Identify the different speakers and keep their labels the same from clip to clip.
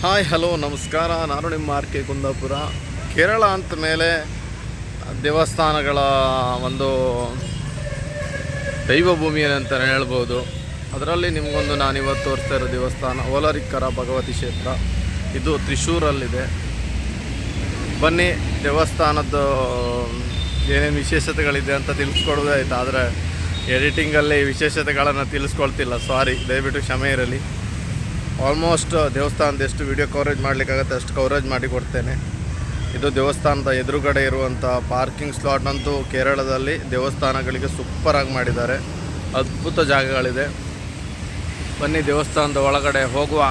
Speaker 1: Hi hello ನಮಸ್ಕಾರ. ನಾನು ನಿಮ್ಮ ಆರ್.ಕೆ. ಕುಂದಾಪುರ. ಕೇರಳ ಅಂತ ಮೇಲೆ ದೇವಸ್ಥಾನಗಳ ಒಂದು ದೈವ ಭೂಮಿ ಅಂತಲೇ ಹೇಳ್ಬೋದು. ಅದರಲ್ಲಿ ನಿಮಗೊಂದು ನಾನಿವತ್ತು ತೋರಿಸ್ತಾ ಇರೋ ದೇವಸ್ಥಾನ ಓಲರಿಕ್ಕರ ಭಗವತಿ ಕ್ಷೇತ್ರ. ಇದು ತ್ರಿಶೂರಲ್ಲಿದೆ. ಬನ್ನಿ, ದೇವಸ್ಥಾನದ್ದು ಏನೇನು ವಿಶೇಷತೆಗಳಿದೆ ಅಂತ ತಿಳಿಸ್ಕೊಡೋದೇ ಆಯಿತು. ಆದರೆ ಎಡಿಟಿಂಗಲ್ಲಿ ವಿಶೇಷತೆಗಳನ್ನು ತಿಳಿಸ್ಕೊಳ್ತಿಲ್ಲ, ಸಾರಿ, ದಯವಿಟ್ಟು ಕ್ಷಮೆ ಇರಲಿ. ಆಲ್ಮೋಸ್ಟ್ ದೇವಸ್ಥಾನದ ಎಷ್ಟು ವಿಡಿಯೋ ಕವರೇಜ್ ಮಾಡಲಿಕ್ಕಾಗತ್ತೆ ಅಷ್ಟು ಕವರೇಜ್ ಮಾಡಿ ಕೊಡ್ತೇನೆ. ಇದು ದೇವಸ್ಥಾನದ ಎದುರುಗಡೆ ಇರುವಂಥ ಪಾರ್ಕಿಂಗ್ ಸ್ಲಾಟ್ ಅಂತೂ ಕೇರಳದಲ್ಲಿ ದೇವಸ್ಥಾನಗಳಿಗೆ ಸೂಪರಾಗಿ ಮಾಡಿದ್ದಾರೆ. ಅದ್ಭುತ ಜಾಗಗಳಿದೆ. ಬನ್ನಿ ದೇವಸ್ಥಾನದ ಒಳಗಡೆ ಹೋಗುವ.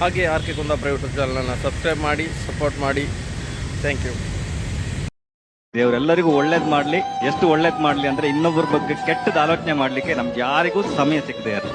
Speaker 1: ಹಾಗೆ ಆರ್.ಕೆ. ಕುಂದಾಪುರ ಯೂಟ್ಯೂಬ್ ಚಾನಲನ್ನು ಸಬ್ಸ್ಕ್ರೈಬ್ ಮಾಡಿ, ಸಪೋರ್ಟ್ ಮಾಡಿ. Thank you.
Speaker 2: ದೇವರೆಲ್ಲರಿಗೂ ಒಳ್ಳೇದು ಮಾಡಲಿ. ಎಷ್ಟು ಒಳ್ಳೇದು ಮಾಡಲಿ ಅಂದರೆ ಇನ್ನೊಬ್ಬರ ಬಗ್ಗೆ ಕೆಟ್ಟದ ಆಲೋಚನೆ ಮಾಡಲಿಕ್ಕೆ ನಮ್ಗೆ ಯಾರಿಗೂ ಸಮಯ ಸಿಗದೆ ಇರಲಿ.